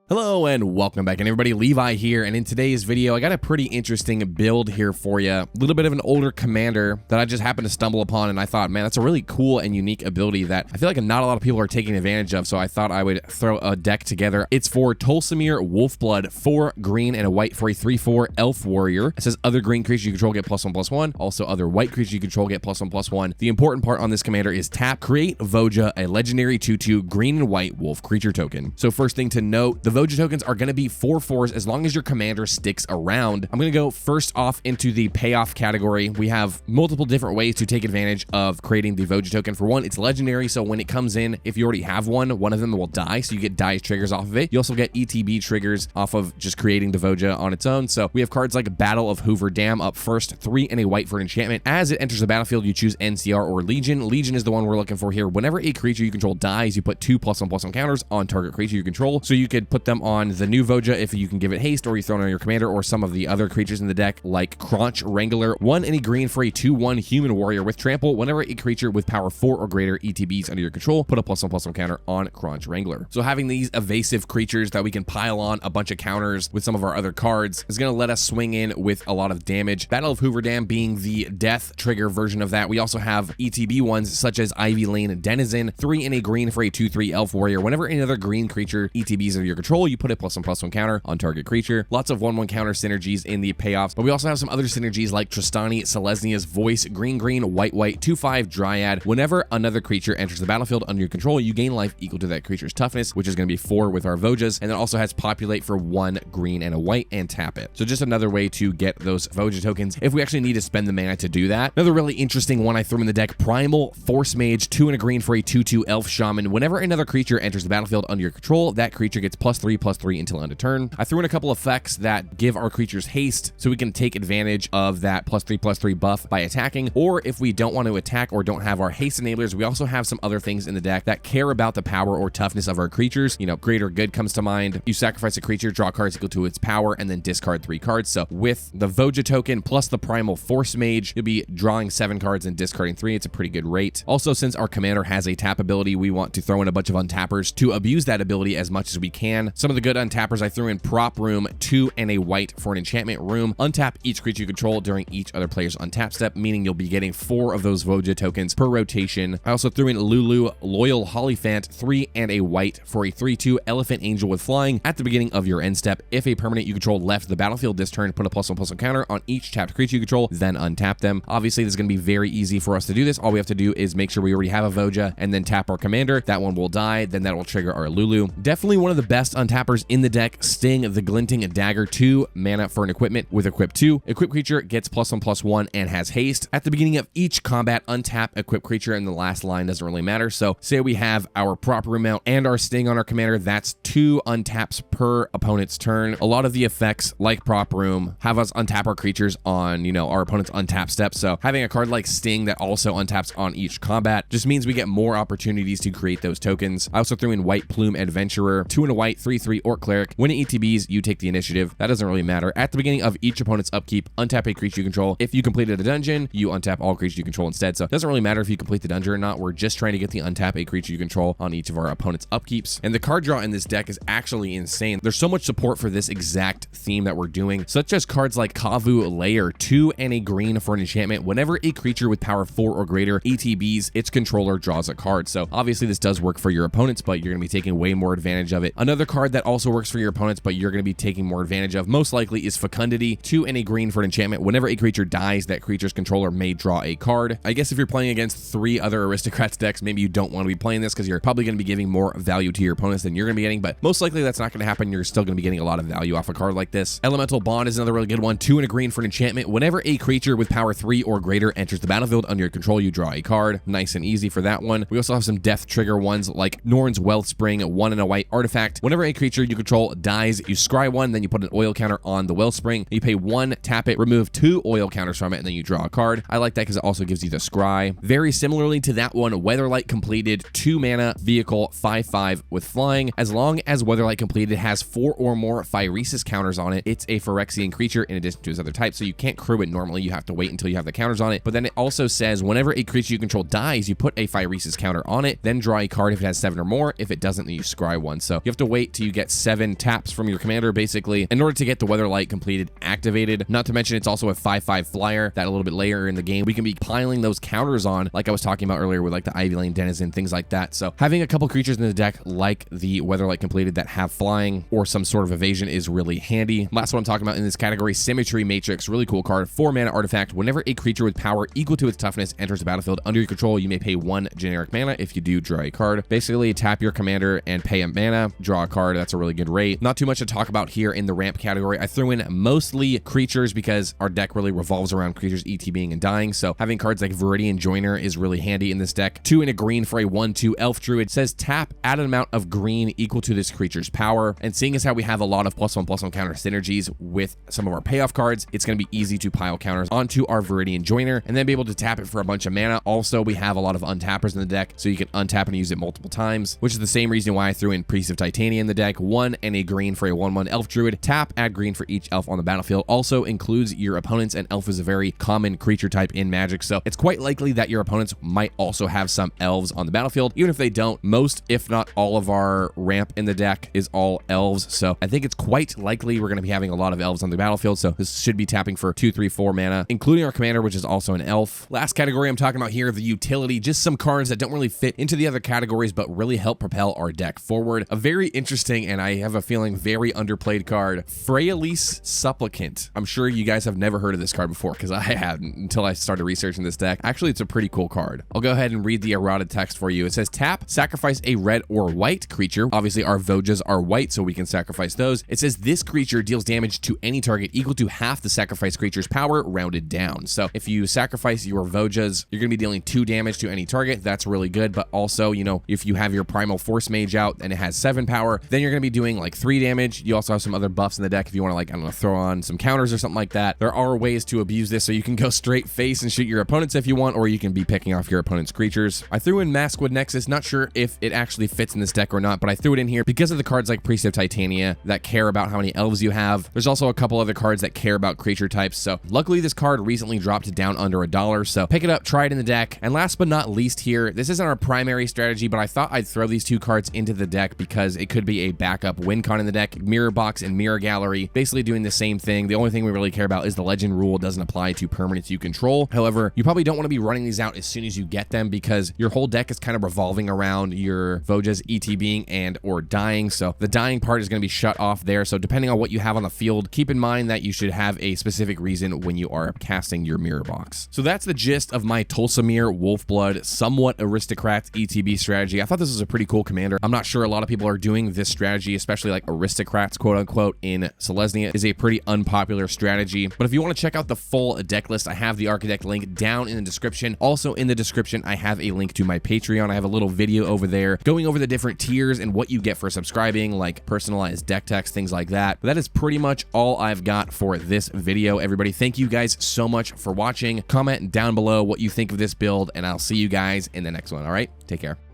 Hello and welcome back, and everybody, Levi here, and in today's video I got a pretty interesting build here for you. A little bit of an older commander that I just happened to stumble upon, and I thought, man, that's a really cool and unique ability that I feel like not a lot of people are taking advantage of, so I thought I would throw a deck together. It's for Tolsimir Wolfblood, 4 green and a white for a 3/4 elf warrior. It says other green creatures you control get +1/+1, also other white creatures you control get +1/+1. The important part on this commander is tap, create Voja, a legendary 2/2 green and white wolf creature token. So first thing to note, the Voja tokens are going to be 4/4s as long as your commander sticks around. I'm going to go first off into the payoff category. We have multiple different ways to take advantage of creating the Voja token. For one, it's legendary, so when it comes in, if you already have one of them will die, so you get die triggers off of it. You also get ETB triggers off of just creating the Voja on its own. So we have cards like Battle of Hoover Dam up first, 3 and a white for an enchantment. As it enters the battlefield, you choose NCR or Legion. Legion is the one we're looking for here. Whenever a creature you control dies, you put 2 +1/+1 counters on target creature you control. So you could put them on the new Voja if you can give it haste, or you throw it on your commander or some of the other creatures in the deck like Crunch Wrangler. 1 and a green for a 2/1 human warrior with trample. Whenever a creature with power 4 or greater ETBs under your control, put a +1/+1 counter on Crunch Wrangler. So having these evasive creatures that we can pile on a bunch of counters with some of our other cards is going to let us swing in with a lot of damage. Battle of Hoover Dam being the death trigger version of that. We also have ETB ones such as Ivy Lane Denizen, 3 and a green for a 2/3 elf warrior. Whenever another green creature ETBs under your control, you put a +1/+1 counter on target creature. Lots of 1/1 counter synergies in the payoffs, but we also have some other synergies like Tristani, Selesnia's Voice, green, white, 2/5 Dryad. Whenever another creature enters the battlefield under your control, you gain life equal to that creature's toughness, which is going to be 4 with our Vojas, and it also has populate for 1 green and a white and tap it. So just another way to get those Voja tokens if we actually need to spend the mana to do that. Another really interesting one I threw in the deck, Primal Force Mage, 2 and a green for a 2/2 elf shaman. Whenever another creature enters the battlefield under your control, that creature gets +3/+3 until end of turn. I threw in a couple effects that give our creatures haste, so we can take advantage of that +3/+3 buff by attacking, or if we don't want to attack or don't have our haste enablers, we also have some other things in the deck that care about the power or toughness of our creatures. You know, Greater Good comes to mind. You sacrifice a creature, draw cards equal to its power, and then discard 3 cards. So with the Voja token plus the Primal Force Mage, you'll be drawing 7 cards and discarding 3. It's a pretty good rate. Also, since our commander has a tap ability, we want to throw in a bunch of untappers to abuse that ability as much as we can. Some of the good untappers I threw in Prop Room, 2 and a white for an enchantment room. Untap each creature you control during each other player's untap step, meaning you'll be getting 4 of those Voja tokens per rotation. I also threw in Lulu, Loyal Hollyphant, 3 and a white for a 3/2 elephant angel with flying. At the beginning of your end step, if a permanent you control left the battlefield this turn, put a +1/+1 counter on each tapped creature you control, then untap them. Obviously, this is going to be very easy for us to do this. All we have to do is make sure we already have a Voja and then tap our commander. That one will die, then that will trigger our Lulu. Definitely one of the best untappers in the deck, Sting, the Glinting Dagger, 2 mana for an equipment with equip 2. Equip creature gets +1/+1 and has haste. At the beginning of each combat, untap equip creature, and the last line doesn't really matter. So say we have our Prop Room mount and our Sting on our commander, that's 2 untaps per opponent's turn. A lot of the effects like Prop Room have us untap our creatures on, our opponent's untap step. So having a card like Sting that also untaps on each combat just means we get more opportunities to create those tokens. I also threw in White Plume Adventurer, 2 and a white, 3/3 Orc Cleric. When it ETBs, you take the initiative. That doesn't really matter. At the beginning of each opponent's upkeep, untap a creature you control. If you completed a dungeon, you untap all creatures you control instead. So it doesn't really matter if you complete the dungeon or not. We're just trying to get the untap a creature you control on each of our opponent's upkeeps. And the card draw in this deck is actually insane. There's so much support for this exact theme that we're doing, such as cards like Kavu Lair, 2 and a green for an enchantment. Whenever a creature with power 4 or greater ETBs, its controller draws a card. So obviously this does work for your opponents, but you're going to be taking way more advantage of it. Another card that also works for your opponents, but you're going to be taking more advantage of, most likely, is Fecundity, 2 and a green for an enchantment. Whenever a creature dies, that creature's controller may draw a card. I guess if you're playing against 3 other Aristocrats decks, maybe you don't want to be playing this because you're probably going to be giving more value to your opponents than you're going to be getting, but most likely that's not going to happen. You're still going to be getting a lot of value off a card like this. Elemental Bond is another really good one, 2 and a green for an enchantment. Whenever a creature with power 3 or greater enters the battlefield under your control, you draw a card. Nice and easy for that one. We also have some death trigger ones like Norn's Wellspring, 1 and a white artifact. Whenever a creature you control dies, you scry 1, then you put an oil counter on the Wellspring. You pay 1, tap it, remove 2 oil counters from it, and then you draw a card. I like that because it also gives you the scry. Very similarly to that one, Weatherlight Completed, 2 mana, vehicle, 5/5 with flying. As long as Weatherlight Completed has 4 or more Phyresis counters on it, it's a Phyrexian creature in addition to its other types, so you can't crew it normally. You have to wait until you have the counters on it. But then it also says whenever a creature you control dies, you put a Phyresis counter on it, then draw a card if it has 7 or more. If it doesn't, then you scry 1. So you have to wait till you get 7 taps from your commander, basically, in order to get the Weatherlight completed activated. Not to mention, it's also a 5/5 flyer that a little bit later in the game, we can be piling those counters on, like I was talking about earlier with like the Ivy Lane Denizen, things like that. So having a couple creatures in the deck like the Weatherlight completed that have flying or some sort of evasion is really handy. Last one I'm talking about in this category, Symmetry Matrix, really cool card. 4 mana artifact. Whenever a creature with power equal to its toughness enters the battlefield under your control, you may pay 1 generic mana. If you do, draw a card. Basically, tap your commander and pay a mana, draw a card. That's a really good rate. Not too much to talk about here in the ramp category. I threw in mostly creatures because our deck really revolves around creatures ETBing and dying, so having cards like Viridian Joiner is really handy in this deck. 2 and a green for a 1/2 Elf Druid. Says tap, add an amount of green equal to this creature's power, and seeing as how we have a lot of +1/+1 counter synergies with some of our payoff cards, it's going to be easy to pile counters onto our Viridian Joiner and then be able to tap it for a bunch of mana. Also, we have a lot of untappers in the deck, so you can untap and use it multiple times, which is the same reason why I threw in Priest of Titania in the deck. 1 and a green for a 1/1 Elf Druid. Tap, add green for each elf on the battlefield. Also includes your opponents, and elf is a very common creature type in Magic, so it's quite likely that your opponents might also have some elves on the battlefield. Even if they don't, most, if not all of our ramp in the deck is all elves, so I think it's quite likely we're going to be having a lot of elves on the battlefield, so this should be tapping for 2, 3, 4 mana, including our commander, which is also an elf. Last category I'm talking about here, the utility, just some cards that don't really fit into the other categories, but really help propel our deck forward. A very interesting, and I have a feeling very underplayed card, Freyalise Supplicant. I'm sure you guys have never heard of this card before, because I hadn't until I started researching this deck. Actually, it's a pretty cool card. I'll go ahead and read the eroded text for you. It says tap, sacrifice a red or white creature. Obviously, our Vojas are white, so we can sacrifice those. It says this creature deals damage to any target equal to half the sacrifice creature's power, rounded down. So if you sacrifice your Vojas, you're going to be dealing 2 damage to any target. That's really good, but also, you know, if you have your Primal Force Mage out and it has 7 power, then you're going to be doing like 3 damage. You also have some other buffs in the deck if you want to, like, I don't know, throw on some counters or something like that. There are ways to abuse this, so you can go straight face and shoot your opponents if you want, or you can be picking off your opponent's creatures. I threw in Maskwood Nexus, not sure if it actually fits in this deck or not, but I threw it in here because of the cards like Priest of Titania that care about how many elves you have. There's also a couple other cards that care about creature types, so luckily this card recently dropped down under $1, so pick it up, try it in the deck. And last but not least here, this isn't our primary strategy, but I thought I'd throw these 2 cards into the deck because it could be a backup win con in the deck. Mirror Box and Mirror Gallery, basically doing the same thing. The only thing we really care about is the legend rule doesn't apply to permanents you control. However, you probably don't want to be running these out as soon as you get them because your whole deck is kind of revolving around your Vojas ETBing and or dying, so the dying part is going to be shut off there. So depending on what you have on the field, keep in mind that you should have a specific reason when you are casting your Mirror Box. So that's the gist of my Tolsimir Wolfblood somewhat aristocrat ETB strategy. I thought this was a pretty cool commander. I'm not sure a lot of people are doing this strategy, especially like aristocrats, quote unquote, in Selesnya is a pretty unpopular strategy. But if you want to check out the full deck list, I have the Architect link down in the description. Also in the description, I have a link to my Patreon. I have a little video over there going over the different tiers and what you get for subscribing, like personalized deck text, things like that. But that is pretty much all I've got for this video, everybody. Thank you guys so much for watching. Comment down below what you think of this build, and I'll see you guys in the next one. All right, take care.